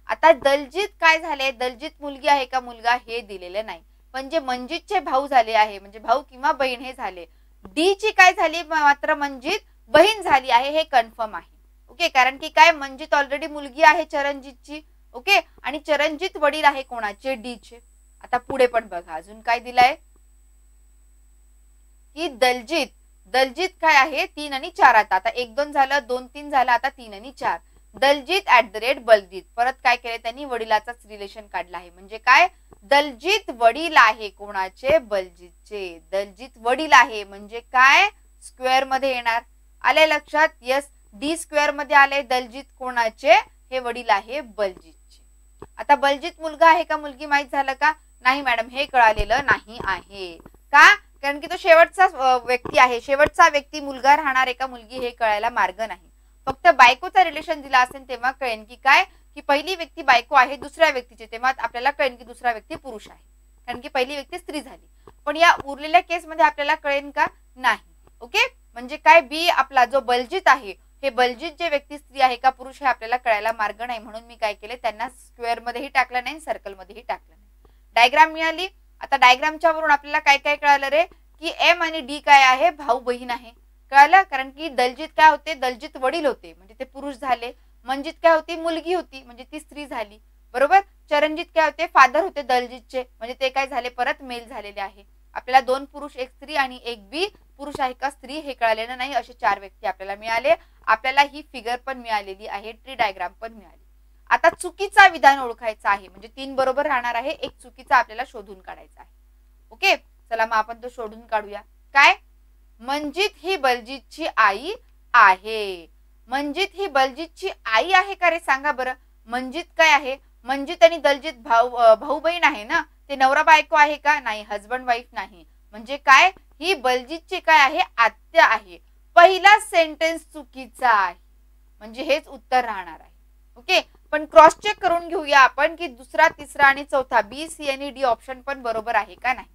आता दलजीत काय झाले, दलजीत मुलगी आहे का मुलगा हे दिलेलं नाही. पण जे मंजितचे भाऊ झाले आहे, म्हणजे भाऊ किंवा बहीण हे झाले. डी ची काय झाली, मात्र मंजित बहीण झाली आहे हे कन्फर्म आहे. ओके, कारण की काय, मंजित ऑलरेडी मुलगी आहे चरणजीतची. ओके, आणि चरणजीत वडील आहे कोणाचे, डी चे. आता पुढे पण बघा अजून काय दिलाय की दलजीत काय आहे, 3 आणि 4. आता 1 2 झालं, 2 3 झालं, आता 3 आणि 4. दलजीत @ बलजीत. परत काय केले त्यांनी, वडिलाचाच रिलेशन काढला आहे. म्हणजे काय, दलजीत वडील आहे कोणाचे, बलजीतचे. दलजीत वडील आहे म्हणजे काय, स्क्वेअर मध्ये येणार. आले लक्षात, यस. डी स्क्वेअर मध्ये आले. दलजीत कोणाचे, हे वडील आहे बलजीतचे. आता बलजीत मुलगा आहे का मुलगी माहित झालं का, नाही मॅडम, हे कळालेलं नाही आहे. का, कारण की तो शेवटचा व्यक्ती आहे. शेवटचा व्यक्ती मुलगा राहणार आहे का मुलगी हे कळायला मार्ग नाही. फक्त बायकोचा रिलेशन दिला असेल तेव्हा कळेल की काय, की पहिली व्यक्ती बायको आहे दुसऱ्या व्यक्तीची, तेव्हा आपल्याला कळेल की दुसरा व्यक्ती पुरुष आहे, कारण की पहिली व्यक्ती स्त्री झाली. पण या उरलेल्या केस मध्ये आपल्याला कळेल का, नाही. ओके, म्हणजे काय, बी आपला जो बलजीत आहे, हे बलजीत जे व्यक्ती स्त्री आहे का पुरुष हे आपल्याला कळायला मार्ग नाही. म्हणून मी काय केले, त्यांना स्क्वेअर मध्येही टाकलं नाही, सर्कल मध्येही टाकलं नाही. डायग्राम मिळाली. आता डायग्रामच्या वरून आपल्याला काय काय कळालं रे, की एम आणि डी काय आहे, भाऊ बहीण आहे. कळालं, कारण की दलजीत काय होते, दलजीत वडील होते म्हणजे ते पुरुष झाले. मंजित काय होती, मुलगी होती म्हणजे ती स्त्री झाली. बरोबर, चरणजीत काय होते, फादर होते दलजीतचे म्हणजे ते काय झाले, परत मेल झालेले आहे. आपल्याला 2 पुरुष 1 स्त्री आणि 1 बी पुरुष आहे का स्त्री हे कळालेलं नाही. असे 4 व्यक्ती आपल्याला मिळाले. आपल्याला ही फिगर पण मिळालेली आहे, ट्री डायग्राम पण मिळाली. आता चुकीचा विधान ओळखायचा आहे, म्हणजे 3 बरोबर राहणार आहे, 1 चुकीचा आपल्याला शोधून काढायचा आहे. ओके, चला मग आपण तो शोधून काढूया. काय, मंजित ही बलजीतची आई आहे. मंजित ही बलजीतची आई आहे का रे, सांगा बरं. मंजित काय आहे, मंजित आणि दलजीत भाऊ बहीण आहे ना, ते नवरा बायको आहे का, नाही. हजबंड वाईफ नाही. म्हणजे काय, ही बलजीतची काय आहे, आत्या आहे. पहिला सेंटेन्स चुकीचा आहे, म्हणजे हेच उत्तर राहणार आहे. ओके, पण क्रॉस चेक करून घेऊया आपण की दुसरा, तिसरा आणि चौथा बी, सी आणि डी ऑप्शन पण बरोबर आहे का नाही.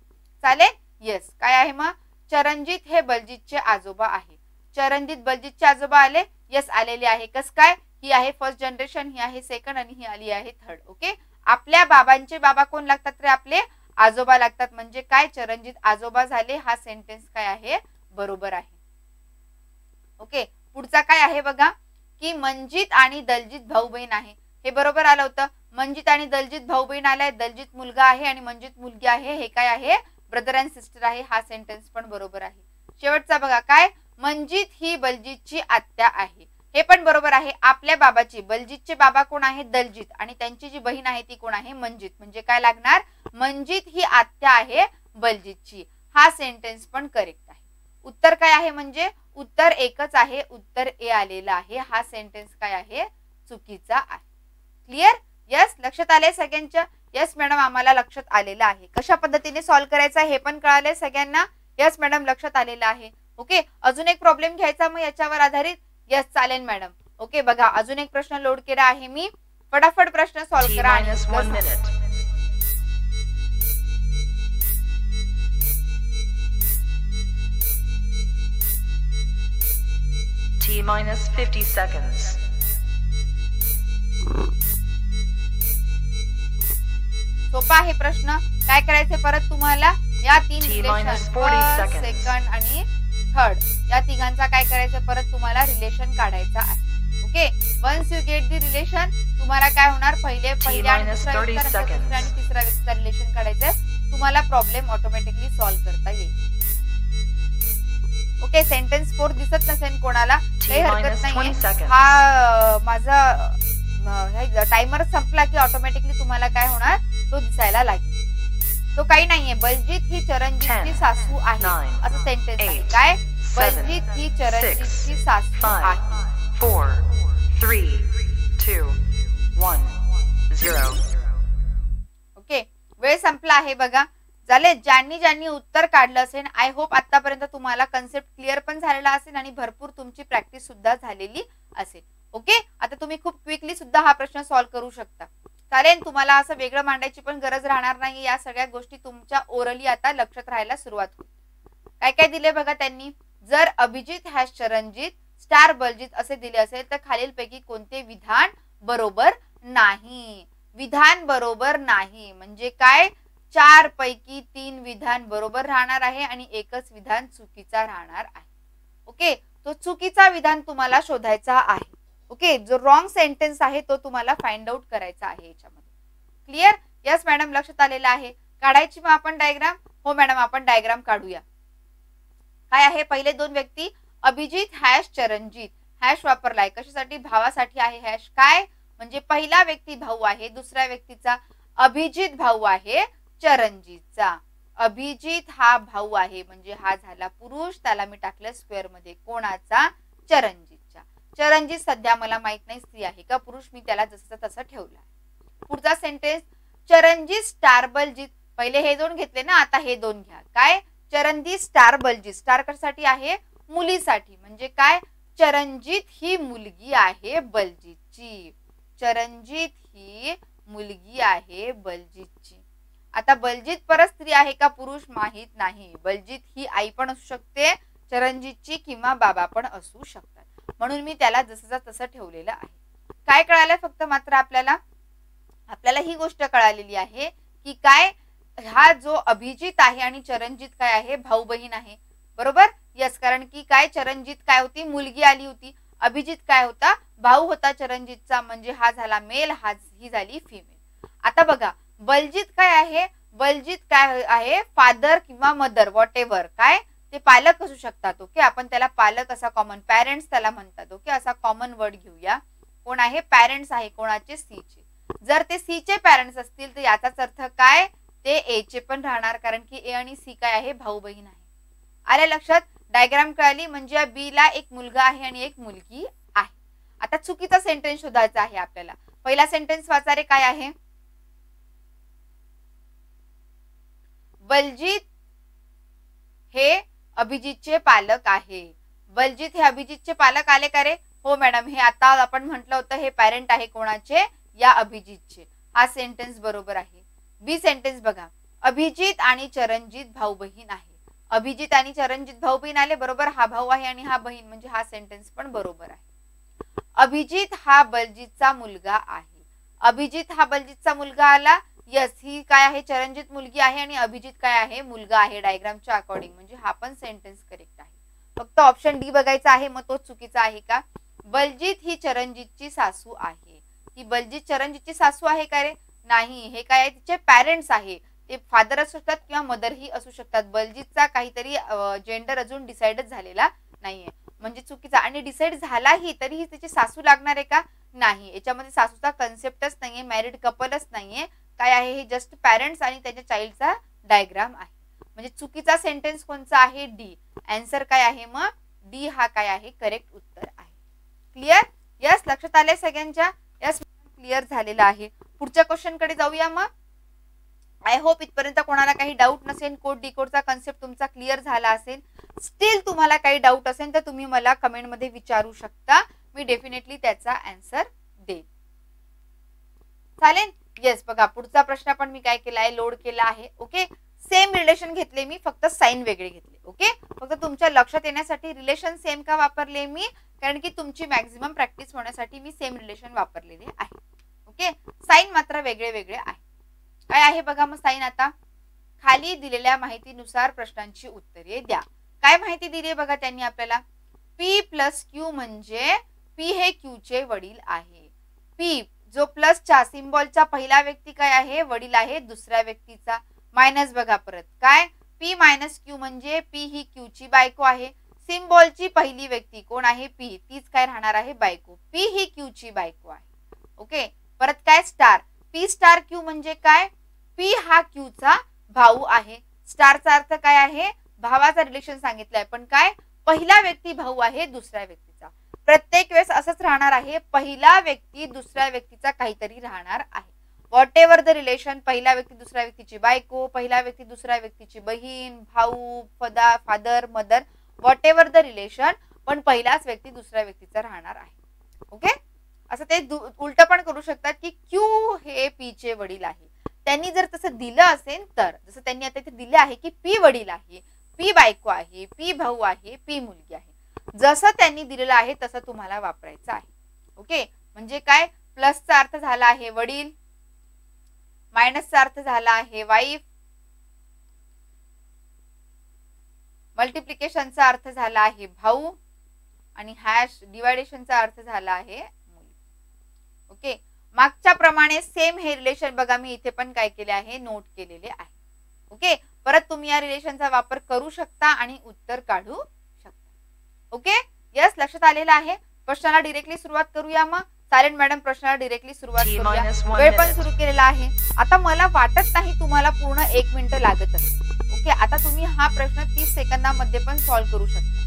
चालेल, येस. काय आहे मग, चरणजीत हे बलजीतचे आजोबा आहे. चरणजीत बलजीतचे आजोबा आले, यस आलेले आहे. कस काय, ही आहे फर्स्ट जनरेशन, ही आहे सेकंड आणि ही आली आहे थर्ड. ओके, आपल्या बाबांचे बाबा कोण लागतात रे, आपले आजोबा लागतात. म्हणजे काय, चरणजीत आजोबा झाले. हा सेंटेन्स काय आहे, बरोबर आहे. ओके, पुढचा काय आहे बघा, की मंजित आणि दलजीत भाऊ बहीण आहे. हे बरोबर आलं होतं. मंजित आणि दलजीत भाऊ बहीण आलाय. दलजीत मुलगा आहे आणि मंजित मुलगी आहे. हे काय आहे, ब्रदर अँड सिस्टर आहे. हा सेंटेन्स पण बरोबर आहे. शेवटचा बघा, काय, मंजित ही बलजीतची आत्या आहे. हे पण बरोबर आहे. आपल्या बाबाची, बलजीतचे बाबा कोण आहे, दलजीत, आणि त्यांची जी बहीण आहे ती कोण आहे, मंजित. म्हणजे काय लागणार, मंजित ही आत्या आहे बलजीतची. हा सेंटेन्स पण करेक्ट आहे. उत्तर काय आहे, म्हणजे उत्तर एकच आहे, उत्तर ए आलेला आहे. हा सेंटेन्स काय आहे, चुकीचा आहे. Clear, yes. लक्षात आले सगळ्यांच्या, यस मॅडम आम्हाला लक्षात आलेलं आहे. कशा पद्धतीने सॉल्व्ह करायचं हे पण कळाले सगळ्यांना, यस मॅडम लक्षात आलेलं आहे. ओके, अजून एक प्रॉब्लेम घ्यायचा मग याच्यावर आधारित, यस चालेल मॅडम. ओके, बघा अजून एक प्रश्न लोड केला आहे मी, फटाफट प्रश्न सॉल्व्ह करा. T-50 seconds. सोपा आहे प्रश्न. काय करायचे परत तुम्हाला, या 3 रिलेशन, सेकंड आणि थर्ड, या तिघांचा काय करायचं परत तुम्हाला रिलेशन काढायचा आहे. Okay, once you get the relation, तुम्हाला काय होणार, पहिल्या आणि दुसऱ्या आणि तिसऱ्या व्यक्तीचा रिलेशन काढायचं, तुम्हाला प्रॉब्लेम ऑटोमॅटिकली सॉल्व्ह करता येईल. ओके, सेंटेन्स 4 दिसत नसेल कोणाला काही हरकत नाही, -20 हा माझा टायमर संपला की ऑटोमॅटिकली तुम्हाला काय होणार, तो दिसायला लागेल. तो काही नाहीये, बलजीत ही चरणजीतची 10, सासू आहे 9, असं सेंटेन्स आहे. 8, काय, 7, बलजीत ही चरणजीतची 6, सासू 5, आहे. 4, 3, 2, 1, 0. ओके, वेळ संपला आहे बघा. झाले, ज्यांनी उत्तर काढलं असेल, आय होप आतापर्यंत तुम्हाला कन्सेप्ट क्लिअर पण झालेला असेल आणि भरपूर तुमची प्रॅक्टिस सुद्धा झालेली असेल. ओके, आता तुम्ही खूप क्विकली सुद्धा हा प्रश्न सॉल्व्ह करू शकता. चालेल, तुम्हाला असं वेगळं मांडायची पण गरज राहणार नाही. या सगळ्या गोष्टी तुमच्या ओरली आता लक्षात राहायला सुरुवात होईल. काय काय दिले बघा त्यांनी. जर अभिजित हॅश चरणजीत स्टार बलजीत असे दिले असेल तर खालीलपैकी कोणते विधान बरोबर नाही. विधान बरोबर नाही म्हणजे काय, 4 पैकी 3 विधान बरोबर राहणार आहे आणि एकच विधान चुकीचा राहणार आहे. ओके, तो चुकीचा विधान तुम्हाला शोधायचा आहे. ओके, जो रॉंग सेंटेन्स आहे तो तुम्हाला फाइंड आउट करायचा आहे याच्यामध्ये. क्लिअर? यस मॅडम, लक्षात आलेलं आहे. काढायची मग आपण डायग्राम. हो मॅडम, आपण डायग्राम काढूया. काय आहे, पहिले 2 व्यक्ती अभिजित हॅश चरणजीत, हॅश वापरलाय कशासाठी, भावासाठी आहे हॅश. काय म्हणजे पहिला व्यक्ती भाऊ आहे, दुसऱ्या व्यक्तीचा अभिजित भाऊ आहे चरणजीतचा. अभिजित हा भाऊ आहे म्हणजे हा झाला पुरुष, त्याला मी टाकलं स्क्वेअर मध्ये. कोणाचा, चरणजीतच्या. चरणजीत सध्या मला माहित नाही स्त्री आहे का पुरुष, मी त्याला जसं तसं ठेवला. पुढचा सेंटेन्स, चरणजीत स्टार बलजीत. पहिले हे 2 घेतले ना, आता हे 2 घ्या. काय, चरणजीत स्टार बलजीत. स्टार कशासाठी आहे, मुलीसाठी. म्हणजे काय, चरणजीत ही मुलगी आहे बलजीतची. चरणजीत ही मुलगी आहे बलजीतची. आता बलजीत परत स्त्री आहे का पुरुष माहित नाही. बलजीत ही आई पण असू शकते चरणजीतची किंवा बाबा पण असू शकतात, म्हणून मी त्याला जसं तसं ठेवलेलं आहे. काय कळालं फक्त मात्र आपल्याला ही गोष्ट कळालेली आहे की काय, हा जो अभिजित आहे आणि चरणजीत काय आहे, भाऊ बहीण आहे. बरोबर, यस. कारण की काय, चरणजीत काय होती, मुलगी आली होती. अभिजित काय होता, भाऊ होता चरणजीतचा. म्हणजे हा झाला मेल, ही झाली फिमेल. आता बघा, बलजीत काय आहे, बलजीत काय आहे, फादर किंवा मदर व्हॉट एव्हर. काय, ते पालक असू शकतात. ओके, आपण त्याला पालक असा कॉमन, पॅरेंट्स त्याला म्हणतात. ओके, असा कॉमन वर्ड घेऊया. कोण आहे, पॅरेंट्स आहे. कोणाचे, सी चे. जर ते सी चे पॅरेंट्स असतील तर याचाच अर्थ काय, ते ए चे पण राहणार, कारण की ए आणि सी काय आहे, भाऊ बहीण आहे. आल्या लक्षात? डायग्राम कळाली. म्हणजे बी ला एक मुलगा आहे आणि एक मुलगी आहे. आता चुकीचा सेंटेन्स शोधायचा आहे आपल्याला. पहिला सेंटेन्स वाचा रे, काय आहे, बलजीत हे अभिजितचे पालक आहे. बलजीत हे अभिजितचे पालक आले का रे? हो मॅडम, हे आता आपण म्हटलं होतं हे पॅरेंट आहे कोणाचे, या अभिजितचे. हा सेंटेन्स बरोबर आहे. बी सेंटेन्स बघा, अभिजित आणि चरणजीत भाऊ बहीण आहे. अभिजित आणि चरणजीत भाऊ बहीण आले, बरोबर. हा भाऊ आहे आणि हा बहीण, म्हणजे हा सेंटेन्स पण बरोबर आहे. अभिजित हा बलजीतचा मुलगा आहे. अभिजित हा बलजीतचा मुलगा आला. यस, ही काय आहे, चरणजीत मुलगी आहे आणि अभिजित काय आहे, मुलगा आहे. डायग्रामच्या अकॉर्डिंग म्हणजे हा पण सेंटेन्स करेक्ट आहे. फक्त ऑप्शन डी बघायचा आहे, मग तो चुकीचा आहे का. बलजीत ही चरणजीतची सासू आहे. ही बलजीत चरणजीतची सासू आहे का रे? नाही, हे काय आहे, तिचे पॅरेंट्स आहे. ते फादर असू शकतात किंवा मदर ही असू शकतात. बलजीतचा काहीतरी जेंडर अजून डिसाइडच झालेला नाहीये, म्हणजे चुकीचा. आणि डिसाइड झालाही तरीही तिची सासू लागणार आहे का? नाही, याच्यामध्ये सासूचा कन्सेप्टच नाहीये, मॅरिड कपलच नाहीये. काय आहे, हे जस्ट पॅरेंट्स आणि त्याच्या चाइल्डचा डायग्राम आहे. म्हणजे चुकीचा सेंटेन्स कोणता आहे, डी. आन्सर काय आहे मग, डी हा काय आहे, करेक्ट उत्तर आहे. क्लिअर? यस, लक्षात आले सगळ्यांच्या? यस, क्लिअर झालेला आहे. पुढच्या क्वेश्चन कडे जाऊया मग. आय होप इथपर्यंत कोणाला काही डाऊट नसेल. कोड डिकोडचा कन्सेप्ट तुमचा क्लिअर झाला असेल. स्टील तुम्हाला काही डाऊट असेल तर तुम्ही मला कमेंट मध्ये विचारू शकता, मी डेफिनेटली त्याचा आन्सर देईन. चालेल? येस, बघा पुढचा प्रश्न पण मी काय केला आहे, लोड केला आहे. ओके, सेम रिलेशन घेतले मी, फक्त साइन वेगळे घेतले. ओके, फक्त तुमच्या लक्षात येण्यासाठी रिलेशन सेम का वापरले मी, कारण की तुमची मॅक्झिमम प्रॅक्टिस होण्यासाठी मी सेम रिलेशन वापरलेले आहे. ओके, साइन मात्र वेगळे वेगळे आहे. काय आहे बघा मग साइन. आता खाली दिलेल्या माहितीनुसार प्रश्नांची उत्तरे द्या. काय माहिती दिली आहे बघा त्यांनी आपल्याला. P प्लस Q म्हणजे P हे Q चे वडील आहे. P जो प्लसच्या सिम्बॉलचा पहिला व्यक्ती काय आहे, वडील आहे दुसऱ्या व्यक्तीचा. मायनस बघा परत काय, P मायनस Q म्हणजे P ही Q ची बायको आहे. सिम्बॉलची पहिली व्यक्ती कोण आहे पी, तीच काय राहणार आहे बायको. पी ही क्यू ची बायको आहे. ओके, परत काय स्टार, पी स्टार क्यू म्हणजे काय, पी हा क्यू चा भाऊ आहे. स्टारचा अर्थ काय आहे, भावाचा रिलेशन सांगितलंय, पण काय पहिला व्यक्ती भाऊ आहे दुसऱ्या व्यक्तीचा. प्रत्येक वेळेस असंच राहणार आहे, पहिला व्यक्ती दुसऱ्या व्यक्तीचा काहीतरी राहणार आहे. व्हॉट एव्हर द रिलेशन, पहिला व्यक्ती दुसऱ्या व्यक्तीची बायको, पहिला व्यक्ती दुसऱ्या व्यक्तीची बहीण, भाऊ, father, mother, what ever the relation, पण पहिलाच व्यक्ती दुसऱ्या व्यक्तीचा राहणार आहे. ओके, असं ते उलट पण करू शकतात की क्यू हे पी चे वडील आहे. त्यांनी जर तसं दिलं असेल तर, जसं त्यांनी आता इथे दिले आहे की पी वडील आहे, पी बायको आहे, पी भाऊ आहे, पी मुलगी आहे, जसं त्यांनी दिलेलं आहे तसं तुम्हाला वापरायचं आहे. ओके, म्हणजे काय, प्लसचा अर्थ झाला आहे वडील, मायनसचा अर्थ झाला आहे वाईफ, मल्टिप्लिकेशनचा अर्थ झाला आहे भाऊ, आणि हॅश डिवायडेशनचा अर्थ झाला आहे मुलगी. ओके, मागच्या प्रमाणे सेम हे रिलेशन बघा मी इथे पण काय केले आहे, नोट केलेले आहे. ओके, परत तुम्ही या रिलेशनचा वापर करू शकता आणि उत्तर काढू शकता. ओके, यस, लक्षात आलेलं आहे. प्रश्नाला डिरेक्टली सुरुवात करूया. मग सायलेंट मॅडम प्रश्नाला डिरेक्टली सुरुवात करूया. वेळ पण सुरू केलेला आहे. आता मला वाटत नाही तुम्हाला पूर्ण 1 मिनिट लागत असेल. ओके, आता तुम्ही हा प्रश्न 30 सेकंदामध्ये पण सॉल्व्ह करू शकता.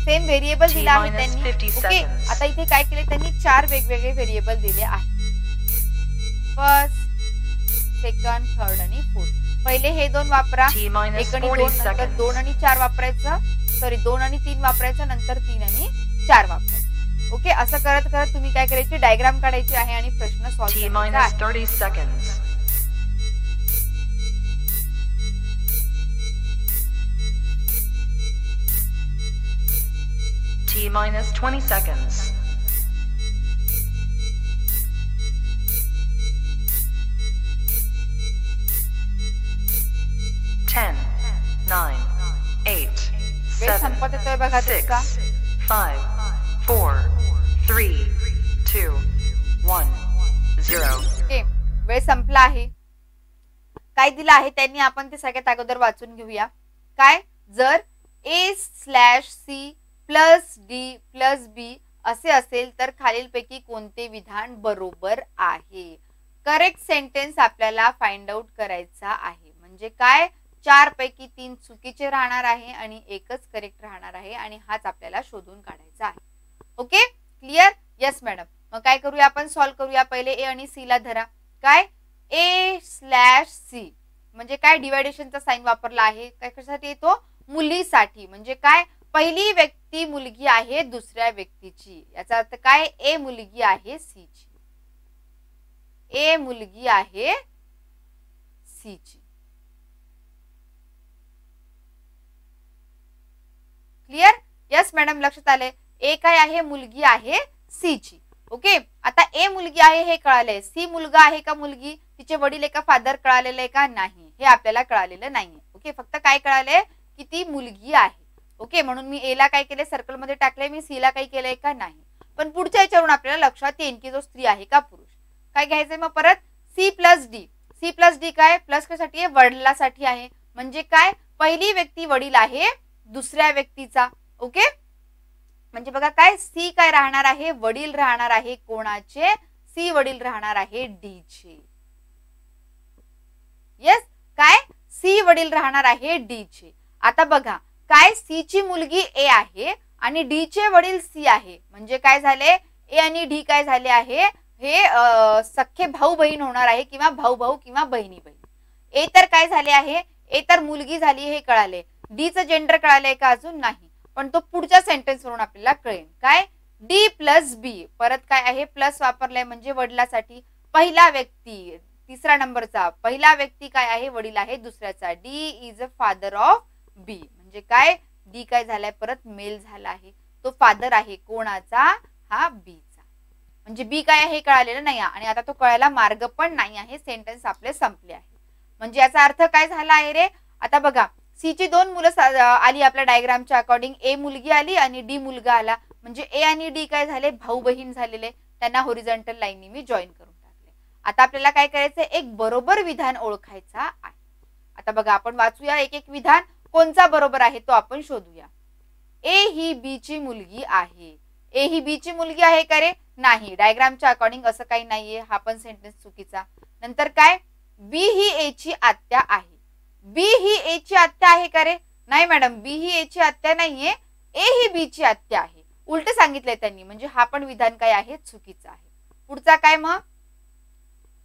सेम व्हेरिएबल दिला आहे त्यांनी. ओके, आता इथे काय केले त्यांनी, 4 वेगवेगळे व्हेरिएबल दिले आहेत, फर्स्ट, सेकंड, थर्ड आणि फोर्थ. पहिले हे 2 वापरा, 1 आणि 2, नंतर 2 आणि 4 वापरायचं, सॉरी 2 आणि 3 वापरायचं, नंतर 3 आणि 4 वापरायचं. ओके, असं करत करत तुम्ही काय करायची, डायग्राम काढायची आहे आणि प्रश्न सॉल्व्ह करायचा आहे. T-20 seconds. 10, 9, 8, 7, 6, 5, 4, 3, 2, 1, 0. ओके, वेळ संपला आहे. काय दिलं आहे त्यांनी, आपण ते सगळ्यात अगोदर वाचून घेऊया. काय, जर A/C प्लस डी प्लस बी असे असेल तर खालीलपैकी कोणते विधान बरोबर आहे. करेक्ट सेंटेन्स आपल्याला फाइंड आउट करायचा आहे. म्हणजे काय, 4 पैकी 3 चुकीचे राहणार आहे आणि एकच करेक्ट राहणार आहे, आणि हाच आपल्याला शोधून काढायचा आहे. Okay, clear, yes madam. मग काय करूया आपण, सॉल्व्ह करूया. पहिले ए आणि सी ला धरा. काय, A/C म्हणजे काय, डिवायडेशनचा साइन वापरला आहे. कशासाठी येतो, मुलीसाठी. म्हणजे काय, पहिली व्यक्ती मुलगी आहे दुसऱ्या व्यक्तीची, याचा अर्थ काय, ए मुलगी आहे सी ची, ए मुलगी आहे सी ची. क्लिअर, यस मॅडम, लक्षात आले. ए काय आहे, मुलगी आहे सी ची. ओके, आता ए मुलगी आहे हे कळालंय, सी मुलगा आहे का मुलगी, तिचे वडील आहे का फादर कळालेलं आहे का नाही, हे आपल्याला कळालेलं नाहीये. ओके, फक्त काय कळालंय की ती मुलगी आहे. ओके, म्हणून मी ए ला काय केले, सर्कल मध्ये टाकले, मी सी ला काही केलंय का नाही. पण पुढच्या याच्यावरून आपल्याला लक्षात येईल की तो स्त्री आहे का पुरुष. काय घ्यायचंय मग परत, C plus D. C plus D काय, प्लस कशासाठी आहे, वडिलासाठी आहे. म्हणजे काय, पहिली व्यक्ती वडील आहे दुसऱ्या व्यक्तीचा. ओके, म्हणजे बघा काय, सी काय राहणार आहे, वडील राहणार आहे कोणाचे, सी वडील राहणार आहे डी चे. येस, काय, सी वडील राहणार आहे डी चे. आता बघा काय, सी ची मुलगी ए आहे आणि डी चे वडील सी आहे. म्हणजे काय झाले, ए आणि डी काय झाले आहे, हे सख्खे भाऊ बहीण होणार आहे, किंवा भाऊ भाऊ किंवा बहिणी बहीण. ए तर काय झाले आहे, ए तर मुलगी झाली हे कळाले. डी चं जेंडर कळालंय का अजून नाही, पण तो पुढच्या सेंटेन्स वरून आपल्याला कळेल. काय, डी प्लस बी, परत काय आहे, प्लस वापरलंय म्हणजे वडिलासाठी. पहिला व्यक्ती, तिसरा नंबरचा पहिला व्यक्ती काय आहे, वडील आहे दुसऱ्याचा. D is a father of B. म्हणजे काय, डी काय झालाय, परत मेल झाला आहे, तो फादर आहे कोणाचा, हा बी चा. म्हणजे बी काय आहे हे कळालेलं नाही, आणि आता तो कळायला मार्ग पण नाही आहे. सेंटेन्स आपले संपले आहे. म्हणजे याचा अर्थ काय झाला आहे रे, आता बघा सी ची 2 मुलं आली आपल्या डायग्रामच्या अकॉर्डिंग, ए मुलगी आली आणि डी मुलगा आला. म्हणजे ए आणि डी काय झाले, भाऊ बहीण झालेले, त्यांना होरिझॉन्टल लाईननी मी जॉईन करून टाकले. आता आपल्याला काय करायचं, एक बरोबर विधान ओळखायचा आहे. आता बघा आपण वाचूया एक एक विधान, कोणचा बरोबर आहे तो आपण शोधूया. ए ही बी ची मुलगी आहे. ए ही बी ची मुलगी आहे का रे? नाही. डायग्रामच्या अकॉर्डिंग असं काही नाहीये, हा पण सेंटेन्स चुकीचा. नंतर काय? बी ही ए ची आत्या आहे. बी ही ए ची आत्या आहे का रे? नाही मॅडम, बी ही ए ची आत्या नाहीये, ए ही बी ची आत्या आहे. उलट सांगितलंय त्यांनी, म्हणजे हा पण विधान काय आहे? चुकीचं आहे. पुढचा काय मग?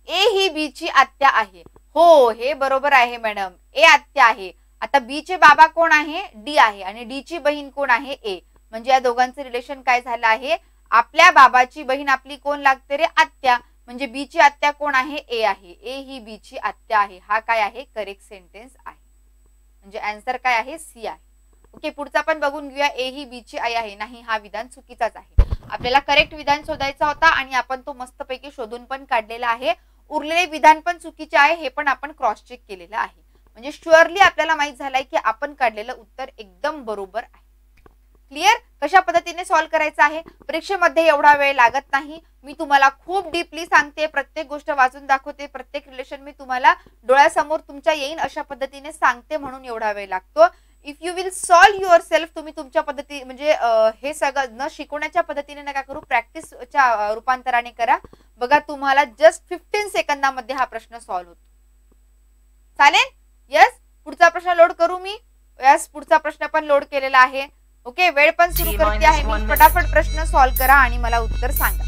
ए ही बी ची आत्या आहे. हो, हे बरोबर आहे मॅडम, ए आत्या आहे. आता बी चे बाबा कोण आहे? डी आहे, आणि डी ची बहीण कोण आहे? ए. म्हणजे या दोघांचं रिलेशन काय झालं आहे? आपल्या बाबाची बहीण आपली कोण लागते रे? आत्या. म्हणजे बी ची आत्या कोण आहे? ए आहे. ए ही बी ची आत्या आहे. हा काय आहे? करेक्ट सेंटेन्स आहे. म्हणजे आन्सर काय आहे? सी आहे. ओके, पुढचा पण बघून घेऊया. ए ही बी ची आई आहे. नाही, हा विधान चुकीचाच आहे. आपल्याला करेक्ट विधान शोधायचा होता आणि आपण तो मस्तपैकी शोधून पण काढलेला आहे. उरलेले विधान पण चुकीचे आहे, हे पण आपण क्रॉस चेक केलेलं आहे. म्हणजे शुअरली आपल्याला माहित झालंय की आपण काढलेलं उत्तर एकदम बरोबर आहे. क्लिअर? कशा पद्धतीने सॉल्व्ह करायचं आहे? परीक्षेमध्ये एवढा वेळ लागत नाही. मी तुम्हाला खूप डीपली सांगते, प्रत्येक गोष्ट वाचून दाखवते, प्रत्येक रिलेशन मी तुम्हाला डोळ्यासमोर तुमच्या येईन अशा पद्धतीने सांगते, म्हणून एवढा वेळ लागतो. If you will solve your self, तुम्ही तुमच्या पद्धती म्हणजे हे सगळं न शिकवण्याच्या पद्धतीने नका करू, प्रॅक्टिसच्या रूपांतराने करा. बघा, तुम्हाला जस्ट 15 सेकंदामध्ये हा प्रश्न सॉल्व्ह होतो. चालेल? यस. पुढचा प्रश्न लोड करू मी? यस, पुढचा प्रश्न पण लोड केलेला आहे. ओके, वेळ पण सुरू करते आहे मी. फटाफट प्रश्न सॉल्व्ह करा आणि मला उत्तर सांगा.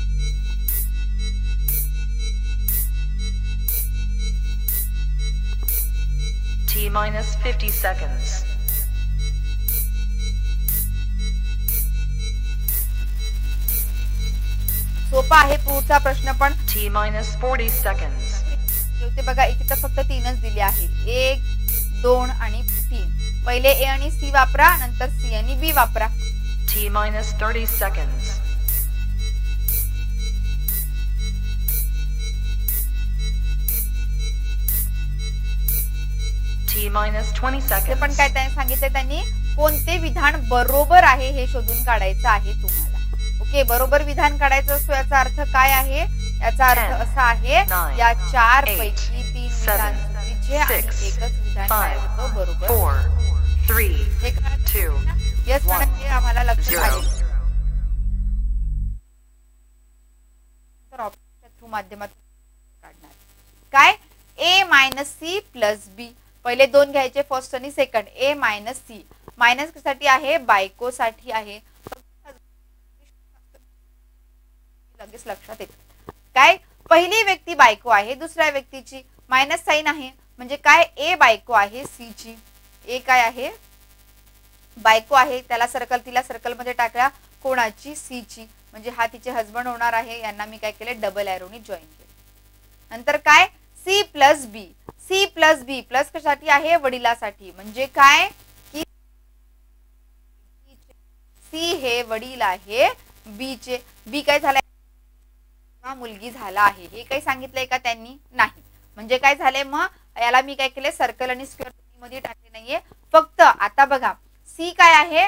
T-50 seconds. सोपा आहे पुढचा प्रश्न पण. T-40 seconds. इथे बघा, इथे तर फक्त 3च दिले आहे. 1, 2 आणि 3. पहिले ए आणि सी वापरा, नंतर सी आणि बी वापरा. T-30 seconds. T-20 seconds. पण काय सांगितलं त्यांनी? कोणते विधान बरोबर आहे हे शोधून काढायचं आहे तुम्हाला. ओके, बरोबर विधान काढायचं असतो. याचा अर्थ काय आहे? याचा अर्थ असा आहे, या 4 पैकी 3 विधान चुकीचे आणि एकच विधान काय होतं बरोबर. 4, 3, 2, यस मॅडम, हे आम्हाला लक्षात आले. तर ऑप्शनच्या थ्रू माध्यमातून काढणार काय? ए मायनस सी प्लस बी. पहिले 2 घ्यायचे, फर्स्ट आणि सेकंड. ए मायनस सी. मायनस साठी आहे? बायको साठी आहे. लगेच लक्षात येतं. काय? पहिली व्यक्ती बायको आहे, दुसऱ्या व्यक्तीची मायनस साइन आहे, म्हणजे काय? ए बायको आहे सी ची. ए काय आहे? बायको आहे, त्याला सर्कल, तिला सर्कल मध्ये टाकला. कोणाची? सी ची. म्हणजे हा तिचे हजबंड होणार आहे. यांना मी काय केले? डबल एरोनी जॉईन केले. नंतर काय? सी प्लस बी. सी प्लस बी. प्लस कशासाठी आहे? वडिलासाठी. म्हणजे काय? की सी हे वडील आहे बी चे. बी काय झालाय? मुलगी झाला आहे. हे काही सांगितलंय का त्यांनी? नाही. म्हणजे काय झालंय मग? याला मी काय केले? सर्कल आणि स्क्वेअर मध्ये टाकले नाहीये. फक्त आता बघा, सी काय आहे?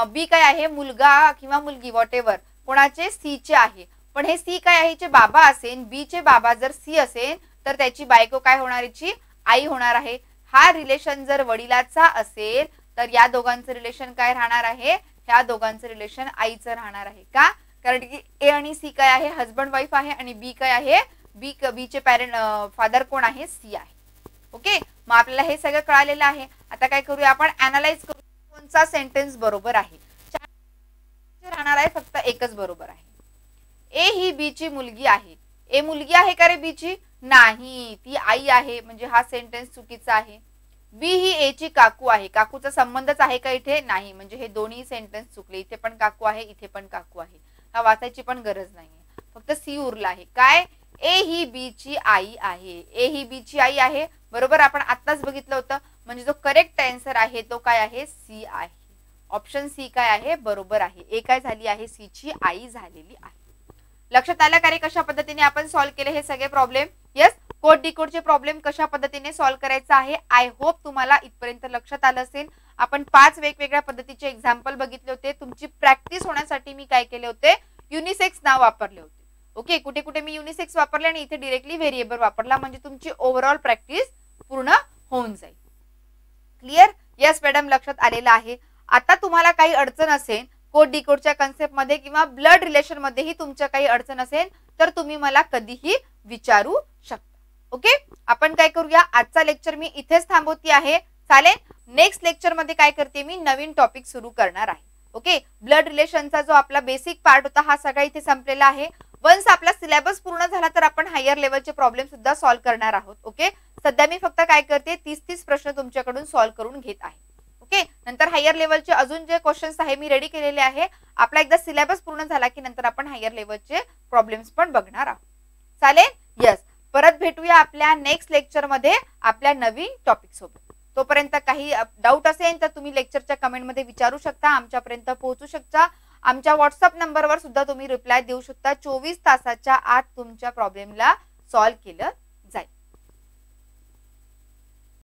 बी काय आहे? मुलगा किंवा मुलगी व्हॉट एव्हर, कोणाचे? सी चे आहे. पण हे सी काय आहे? चे बाबा असेल, बी चे बाबा जर सी असेल तर त्याची बायको काय होणार? याची आई होणार आहे. हा रिलेशन जर वडिलाचा असेल तर या दोघांचं रिलेशन काय राहणार आहे? ह्या दोघांचं रिलेशन आईचं राहणार आहे. का? कारण की ए आणि सी काय आहे? हजबंड वाईफ आहे, आणि बी काय आहे? बी चे पॅरेंट फादर कोण आहे? सी आहे. ओके, मग आपल्याला हे सगळं कळालेलं आहे. आता काय करूया आपण? अनालाइज करू, कोणता सेंटेन्स बरोबर आहे. राहणार आहे, फक्त एकच बरोबर आहे. ए ही बी ची मुलगी आहे. ए मुलगी आहे का रे बी ची? नाही, ती आई आहे. म्हणजे हा सेंटेन्स चुकीचा आहे. बी ही ए ची काकू आहे. काकूचा संबंधच आहे का इथे? नाही. म्हणजे हे दोन्ही सेंटेन्स चुकले. इथे पण काकू आहे, इथे पण काकू आहे. हा वाचायची पण गरज नाहीये. फक्त सी उरला आहे. काय? ए ही बी ची आई आहे. ए ही बी ची आई आहे. बरोबर, आपण आताच बघितलं होतं. म्हणजे जो करेक्ट आन्सर आहे तो काय आहे? सी आहे. ऑप्शन सी काय आहे? बरोबर आहे. ए काय झाली आहे? सी ची आई झालेली आहे. लक्षात आलं का रे कशा पद्धतीने आपण सॉल्व्ह केले हे सगळे प्रॉब्लेम? यस, कोड डिकोडचे प्रॉब्लेम कशा पद्धतीने सॉल्व्ह करायचा आहे. आय होप तुम्हाला इथपर्यंत लक्षात आलं असेल. आपण 5 वेगवेगळ्या पद्धतीचे एक्झाम्पल बघितले होते. तुमची प्रॅक्टिस होण्यासाठी मी काय केले होते? युनिसेक्स नाव वापरले होते. ओके, कुठे कुठे मी युनिसेक्स वापरले आणि इथे डायरेक्टली व्हेरिएबल वापरला, म्हणजे तुमची ओव्हरऑल प्रॅक्टिस पूर्ण होऊन जाईल. क्लिअर? यस मॅडम, लक्षात आलेलं आहे. आता तुम्हाला काही अडचण असेल कोड डिकोडच्या कन्सेप्ट मध्ये किंवा ब्लड रिलेशन मध्येही तुमच्या काही अडचण असेल तर तुम्ही मला कधीही विचारू शकता. ओके, आपण काय करूया, आजचा लेक्चर मी इथेच थांबवती आहे. चालेल, नेक्स्ट लेक्चर मध्ये काय करते मी नवीन टॉपिक सुरू करणार आहे. ओके, ब्लड रिलेशनचा जो आपला बेसिक पार्ट होता हा सगळा इथे संपलेला आहे. वन्स आपला सिलेबस पूर्ण झाला तर आपण हायर लेवलचे प्रॉब्लेम सुद्धा सॉल्व्ह करणार आहोत. ओके, सध्या मी फक्त काय करते 30 प्रश्न तुमच्याकडून सॉल्व्ह करून घेत आहे. ओके, नंतर हायर लेवलचे अजून जे क्वेश्चन्स आहे मी रेडी केलेले आहे. आपला एकदा सिलेबस पूर्ण झाला की नंतर आपण हायर लेवलचे प्रॉब्लेम्स पण बघणार आहोत. चालेल, यस, परत भेटूया आपल्या नेक्स्ट लेक्चर मध्ये आपल्या नवीन टॉपिक सोबत. तोपर्यंत काही डाऊट असेल तर तुम्ही लेक्चरच्या कमेंट मध्ये विचारू शकता, आमच्यापर्यंत पोहोचू शकता. आमच्या व्हॉट्सअप नंबरवर सुद्धा तुम्ही रिप्लाय देऊ शकता. 24 तासाच्या आत तुमच्या प्रॉब्लेमला सॉल्व्ह केलं